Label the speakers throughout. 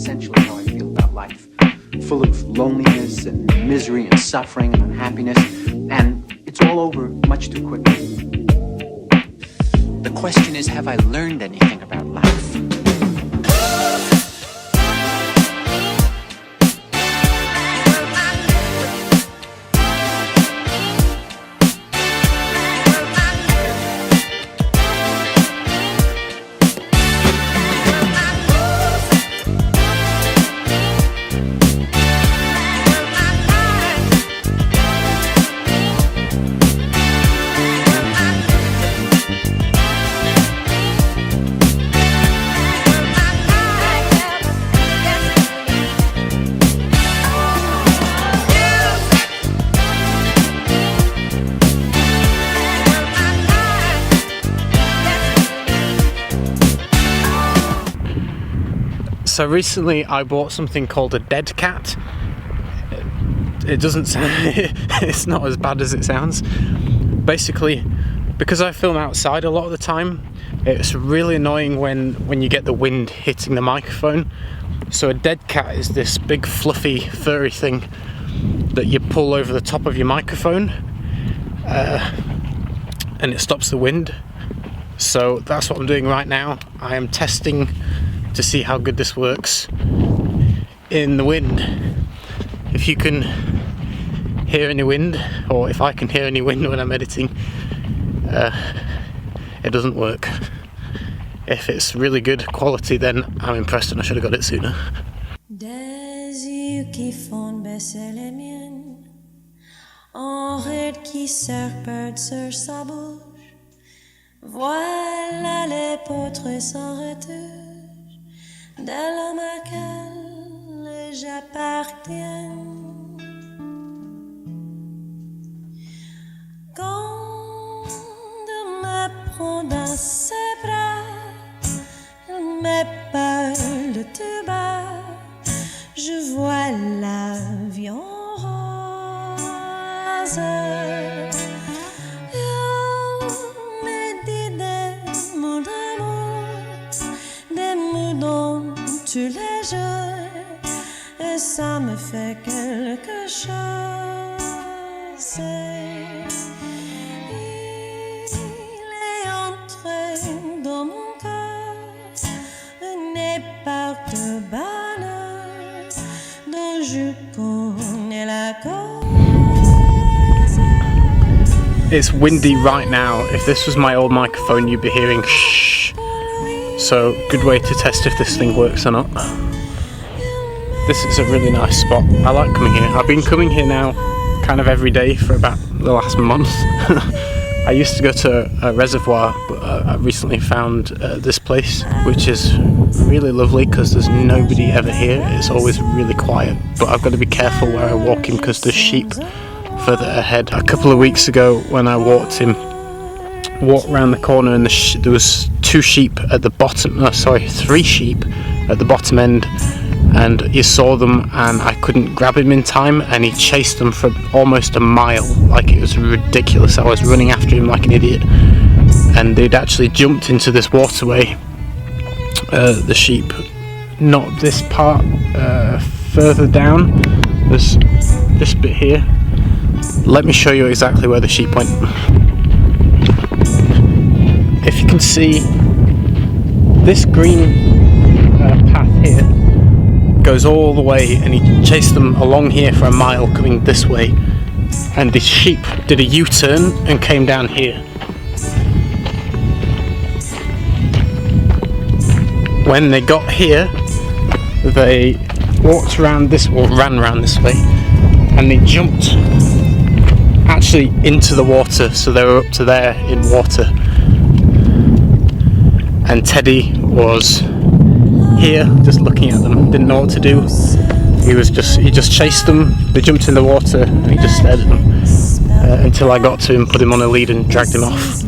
Speaker 1: essentially how I feel about life. Full of loneliness and misery and suffering and unhappiness, and it's all over much too quickly. The question is, have I learned anything about life?
Speaker 2: So recently I bought something called a dead cat. It doesn't sound, it's not as bad as it sounds. Basically, because I film outside a lot of the time, it's really annoying when you get the wind hitting the microphone. So a dead cat is this big fluffy furry thing that you pull over the top of your microphone and it stops the wind. So that's what I'm doing right now. I am testing to see how good this works in the wind. If you can hear any wind, or if I can hear any wind when I'm editing, it doesn't work. If it's really good quality, then I'm impressed and I should have got it sooner.
Speaker 3: Des yeux qui font baisser les miennes, en ride qui serpente sur sa bouche, voilà les poutres sans retouche de l'homme auquel j'appartiens. Quand il me prend dans ses bras, il me parle tout bas, je vois l'avion rose. Il me dit des mots d'amour, des mots dont tous les jours, et ça me fait quelque chose. Il est entré dans mon cœur, une époque de bonheur dont je connais la cause.
Speaker 2: It's windy right now. If this was my old microphone, you'd be hearing shh. So, good way to test if this thing works or not. This is a really nice spot. I like coming here. I've been coming here now kind of every day for about the last month. I used to go to a reservoir, but I recently found this place, which is really lovely because there's nobody ever here. It's always really quiet, but I've got to be careful where I walk in because there's sheep further ahead. A couple of weeks ago when I walked around the corner and there was three sheep at the bottom end, and he saw them and I couldn't grab him in time and he chased them for almost a mile. Like, it was ridiculous. I was running after him like an idiot and they'd actually jumped into this waterway, the sheep. Not this part, further down there's this bit here. Let me show you exactly where the sheep went. If you can see, this green path here goes all the way, and he chased them along here for a mile coming this way, and the sheep did a U-turn and came down here. When they got here, they walked around this, or ran around this way, and they jumped actually into the water, so they were up to there in water. And Teddy was here just looking at them, didn't know what to do. He just chased them, they jumped in the water and he just stared at them until I got to him, put him on a lead and dragged him off.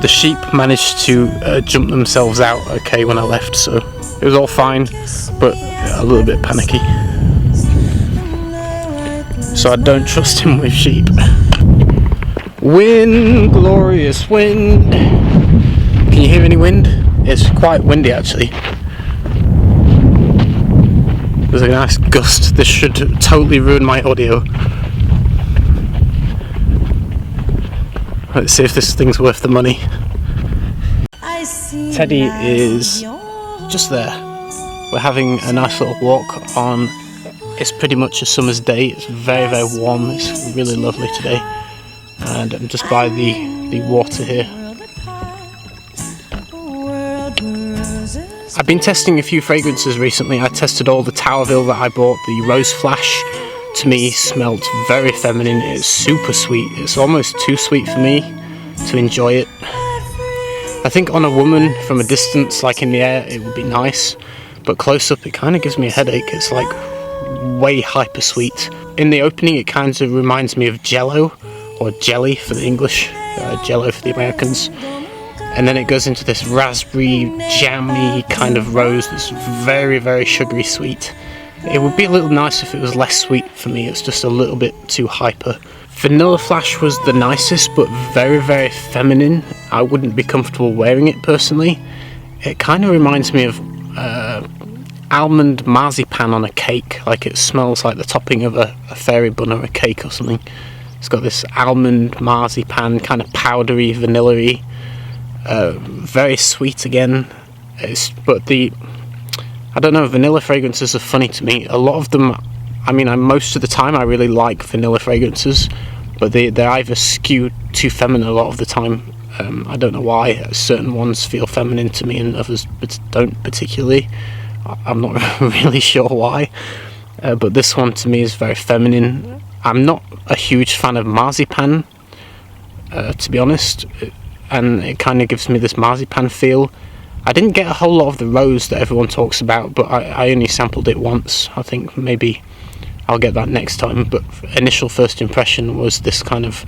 Speaker 2: The sheep managed to jump themselves out okay when I left, so it was all fine, but a little bit panicky. So I don't trust him with sheep. Wind, glorious wind. Can you hear any wind? It's quite windy actually. There's a nice gust. This should totally ruin my audio. Let's see if this thing's worth the money. Teddy is just there. We're having a nice little walk on. It's pretty much a summer's day. It's very, very warm. It's really lovely today. And I'm just by the water here. I've been testing a few fragrances recently. I tested all the Towerville that I bought. The Rose Flash, to me, smelled very feminine. It's super sweet. It's almost too sweet for me to enjoy it. I think on a woman from a distance, like in the air, it would be nice. But close up, it kind of gives me a headache. It's like way hyper sweet. In the opening, it kind of reminds me of Jello, or jelly for the English, Jello for the Americans. And then it goes into this raspberry, jammy kind of rose that's very, very sugary sweet. It would be a little nice if it was less sweet for me. It's just a little bit too hyper. Vanilla Flash was the nicest, but very, very feminine. I wouldn't be comfortable wearing it personally. It kind of reminds me of almond marzipan on a cake. Like it smells like the topping of a fairy bun or a cake or something. It's got this almond marzipan, kind of powdery, vanilla-y. Very sweet again. But I don't know, vanilla fragrances are funny to me. A lot of them, I mean, most of the time I really like vanilla fragrances, but they're either skewed too feminine a lot of the time. I don't know why. Certain ones feel feminine to me and others don't particularly. I'm not really sure why. But this one to me is very feminine. I'm not a huge fan of marzipan, to be honest, and it kind of gives me this marzipan feel. I didn't get a whole lot of the rose that everyone talks about, but I only sampled it once. I think maybe I'll get that next time, but initial first impression was this kind of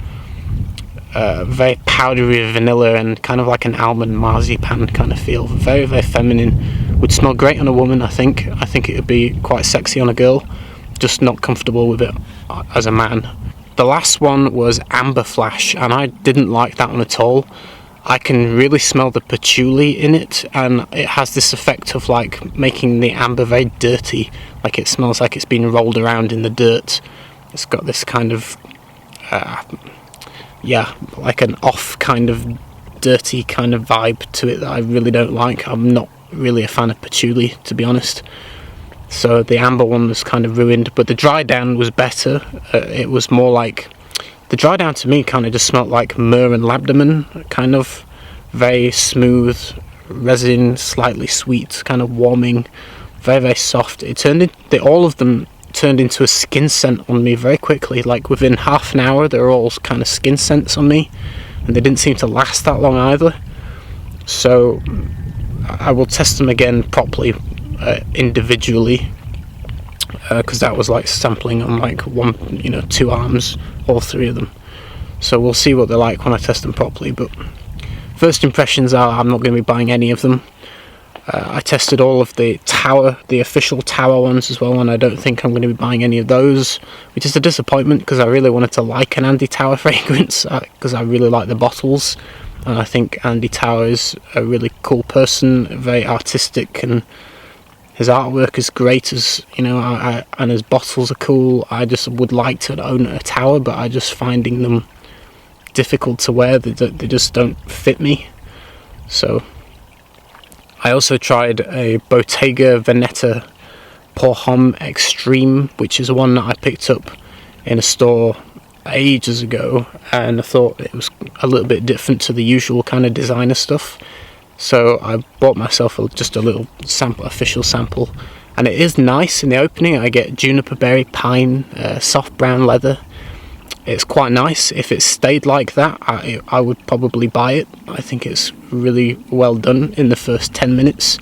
Speaker 2: very powdery vanilla and kind of like an almond marzipan kind of feel. Very, very feminine. Would smell great on a woman, I think. I think it would be quite sexy on a girl, just not comfortable with it as a man. The last one was Amber Flash, and I didn't like that one at all. I can really smell the patchouli in it, and it has this effect of like making the amber very dirty, like it smells like it's been rolled around in the dirt. It's got this kind of like an off kind of dirty kind of vibe to it that I really don't like. I'm not really a fan of patchouli, to be honest. So the amber one was kind of ruined, but the dry down was better. It was more like, the dry down to me kind of just smelled like myrrh and labdamen, kind of very smooth resin, slightly sweet, kind of warming, very, very soft. All of them turned into a skin scent on me very quickly. Like within half an hour, they were all kind of skin scents on me, and they didn't seem to last that long either. So I will test them again properly, individually, because that was like sampling on like 2 arms, all 3 of them. So we'll see what they're like when I test them properly, but first impressions are I'm not going to be buying any of them. I tested all of the official Tower ones as well, and I don't think I'm going to be buying any of those, which is a disappointment because I really wanted to like an Andy Tower fragrance, because I really like the bottles, and I think Andy Tower is a really cool person, very artistic, and his artwork is great, and his bottles are cool. I just would like to own a Tower, but I'm just finding them difficult to wear. They just don't fit me. So I also tried a Bottega Veneta Pour Homme Extreme, which is one that I picked up in a store ages ago, and I thought it was a little bit different to the usual kind of designer stuff. So I bought myself just a little sample, official sample, and it is nice. In the opening I get juniper berry, pine, soft brown leather. It's quite nice. If it stayed like that, I would probably buy it. I think it's really well done in the first 10 minutes.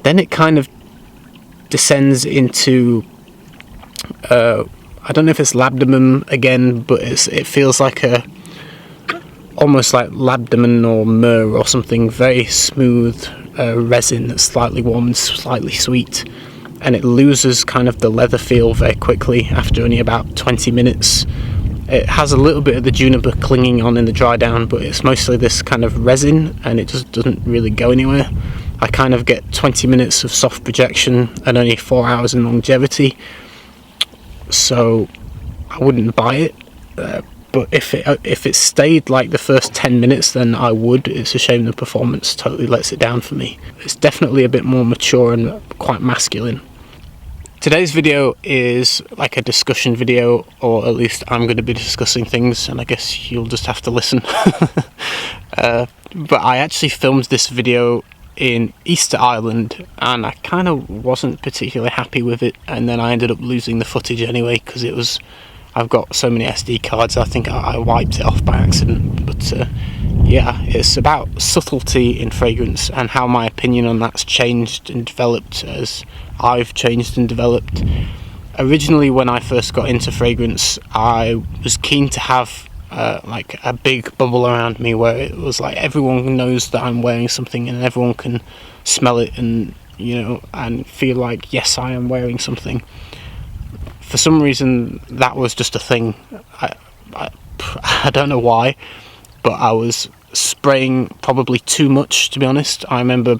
Speaker 2: Then it kind of descends into, I don't know if it's labdamen again, but it feels like almost like labdamen or myrrh or something, very smooth resin that's slightly warm and slightly sweet, and it loses kind of the leather feel very quickly after only about 20 minutes. It has a little bit of the juniper clinging on in the dry down, but it's mostly this kind of resin, and it just doesn't really go anywhere. I kind of get 20 minutes of soft projection and only 4 hours in longevity, so I wouldn't buy it. But if it stayed like the first 10 minutes, then I would. It's a shame the performance totally lets it down for me. It's definitely a bit more mature and quite masculine. Today's video is like a discussion video, or at least I'm going to be discussing things, and I guess you'll just have to listen. But I actually filmed this video in Easter Island, and I kind of wasn't particularly happy with it, and then I ended up losing the footage anyway, because I've got so many SD cards, I think I wiped it off by accident. But yeah, it's about subtlety in fragrance and how my opinion on that's changed and developed as I've changed and developed. Originally, when I first got into fragrance, I was keen to have like a big bubble around me where it was like everyone knows that I'm wearing something and everyone can smell it and, you know, and feel like, yes, I am wearing something. For some reason, that was just a thing. I don't know why, but I was spraying probably too much, to be honest. I remember,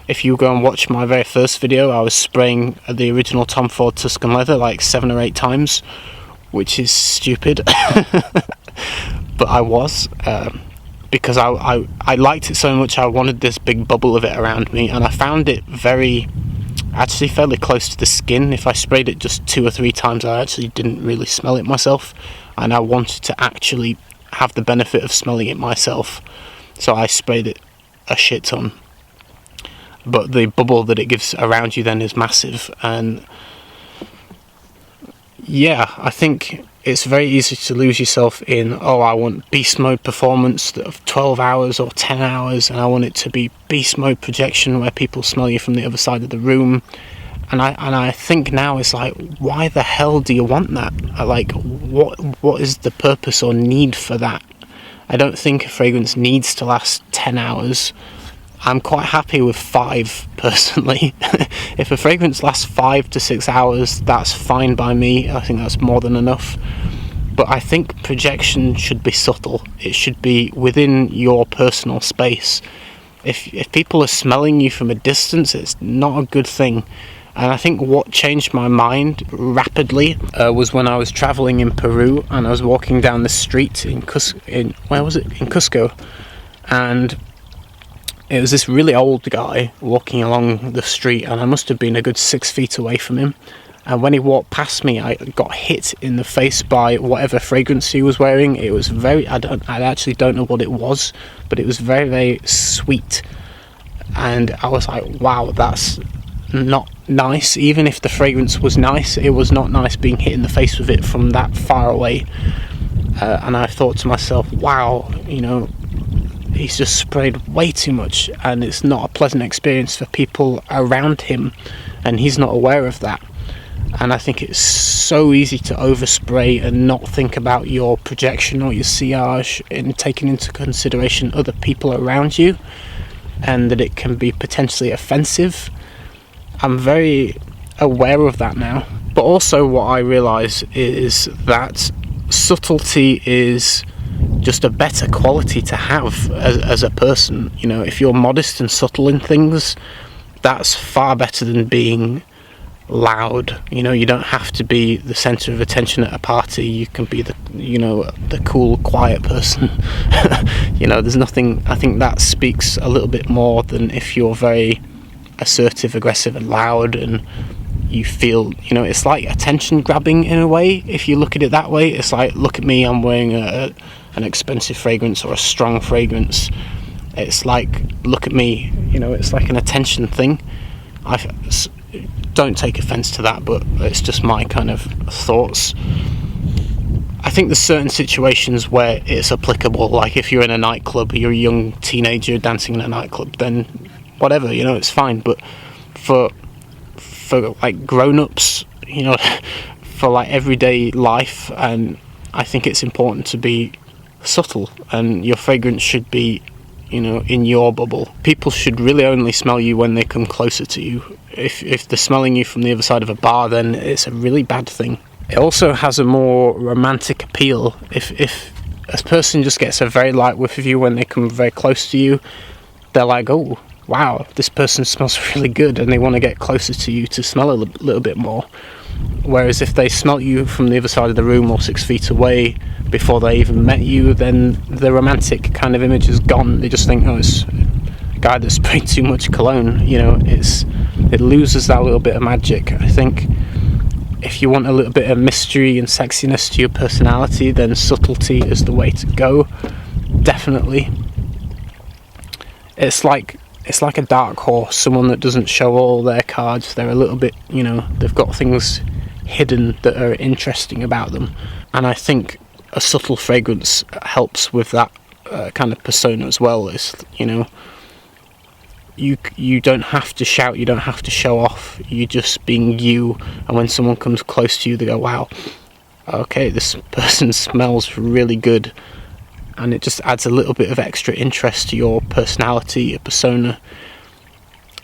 Speaker 2: if you go and watch my very first video, I was spraying the original Tom Ford Tuscan Leather like 7 or 8 times, which is stupid. But I was, because I liked it so much. I wanted this big bubble of it around me, and I found it actually fairly close to the skin. If I sprayed it just 2 or 3 times, I actually didn't really smell it myself, and I wanted to actually have the benefit of smelling it myself, so I sprayed it a shit ton. But the bubble that it gives around you then is massive, and yeah, I think it's very easy to lose yourself in, oh, I want beast mode performance of 12 hours or 10 hours, and I want it to be beast mode projection where people smell you from the other side of the room. And I think now it's like, why the hell do you want that? Like, what is the purpose or need for that? I don't think a fragrance needs to last 10 hours. I'm quite happy with 5, personally. If a fragrance lasts 5 to 6 hours, that's fine by me. I think that's more than enough. But I think projection should be subtle. It should be within your personal space. If people are smelling you from a distance, it's not a good thing. And I think what changed my mind rapidly was when I was traveling in Peru, and I was walking down the street in Cusco, and it was this really old guy walking along the street, and I must have been a good 6 feet away from him. And when he walked past me, I got hit in the face by whatever fragrance he was wearing. It was I actually don't know what it was, but it was very, very sweet. And I was like, wow, that's not nice. Even if the fragrance was nice, it was not nice being hit in the face with it from that far away. And I thought to myself, wow, you know, he's just sprayed way too much, and it's not a pleasant experience for people around him, and he's not aware of that. And I think it's so easy to overspray and not think about your projection or your sillage in taking into consideration other people around you, and that it can be potentially offensive. I'm very aware of that now. But also what I realise is that subtlety is just a better quality to have as a person. You know, if you're modest and subtle in things, that's far better than being loud. You know, you don't have to be the centre of attention at a party. You can be the cool, quiet person. You know, there's nothing, I think that speaks a little bit more than if you're very assertive, aggressive and loud, and you feel, you know, it's like attention grabbing in a way. If you look at it that way, it's like, look at me, I'm wearing an expensive fragrance or a strong fragrance. It's like, look at me, you know, it's like an attention thing. I don't take offence to that, but it's just my kind of thoughts. I think there's certain situations where it's applicable, like if you're in a nightclub, you're a young teenager dancing in a nightclub, then whatever, you know, it's fine. But for like grown-ups, you know, for like everyday life, and I think it's important to be subtle, and your fragrance should be, you know, in your bubble. People should really only smell you when they come closer to you. If they're smelling you from the other side of a bar, then it's a really bad thing. It also has a more romantic appeal. If a person just gets a very light whiff of you when they come very close to you, they're like, oh, wow, this person smells really good, and they want to get closer to you to smell a little bit more. Whereas if they smelt you from the other side of the room or 6 feet away before they even met you, then the romantic kind of image is gone. They just think, oh, it's a guy that sprayed too much cologne. You know, it loses that little bit of magic. I think if you want a little bit of mystery and sexiness to your personality, then subtlety is the way to go. Definitely. It's like a dark horse, someone that doesn't show all their cards. They're a little bit, you know, they've got things hidden that are interesting about them. And I think a subtle fragrance helps with that kind of persona as well. Is, you know, you don't have to shout, you don't have to show off, you're just being you, and when someone comes close to you they go, wow, okay, this person smells really good, and it just adds a little bit of extra interest to your personality, your persona.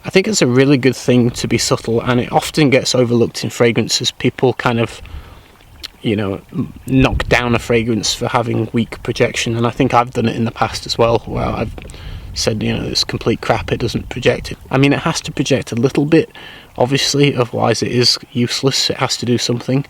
Speaker 2: I think it's a really good thing to be subtle, and it often gets overlooked in fragrances. People kind of, you know, knock down a fragrance for having weak projection, and I think I've done it in the past as well, where I've said, you know, it's complete crap, it doesn't project it. I mean, it has to project a little bit, obviously, otherwise it is useless, it has to do something,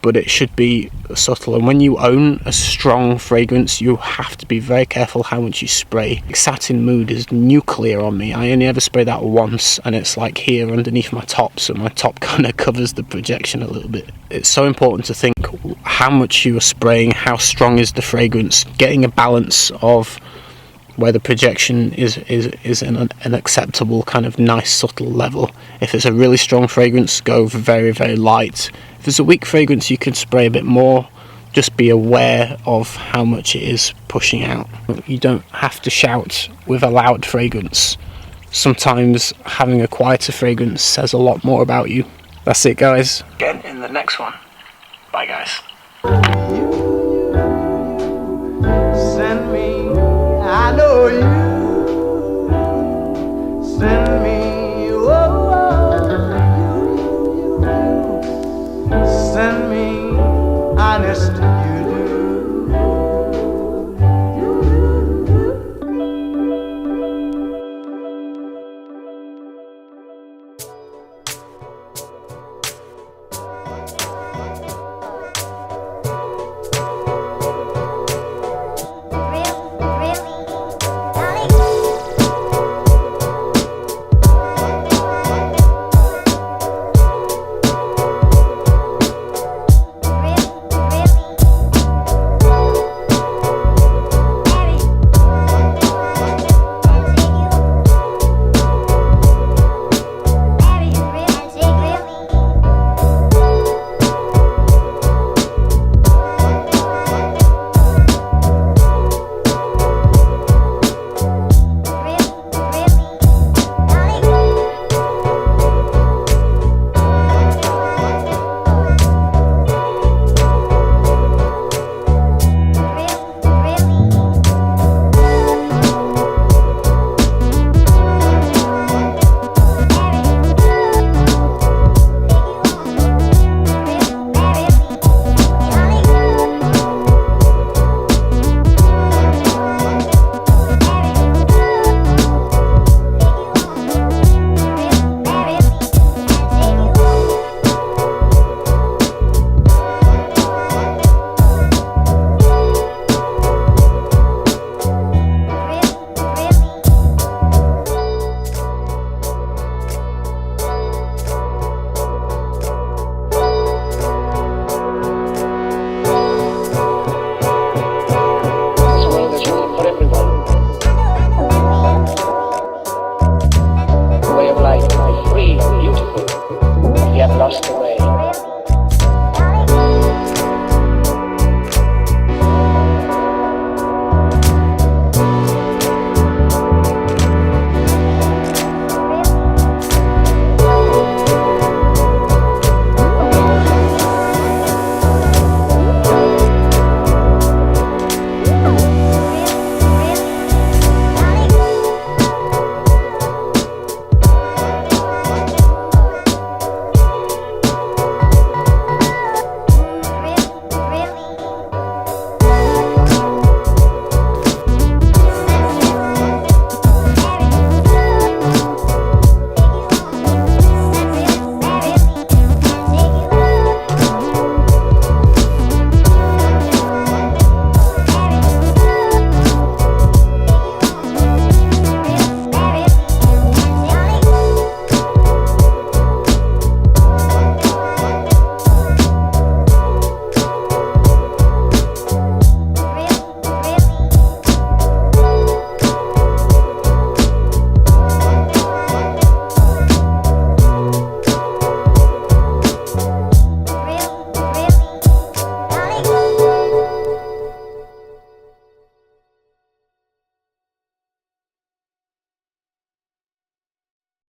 Speaker 2: but it should be subtle. And when you own a strong fragrance, you have to be very careful how much you spray. Satin Mood is nuclear on me. I only ever spray that once, and it's like here underneath my top, so my top kind of covers the projection a little bit. It's so important to think how much you are spraying, how strong is the fragrance, getting a balance of where the projection is an acceptable kind of nice subtle level. If it's a really strong fragrance, go very, very light. If it's a weak fragrance, you can spray a bit more. Just be aware of how much it is pushing out. You don't have to shout with a loud fragrance. Sometimes having a quieter fragrance says a lot more about you. That's it, guys. Again in the next one. Bye, guys.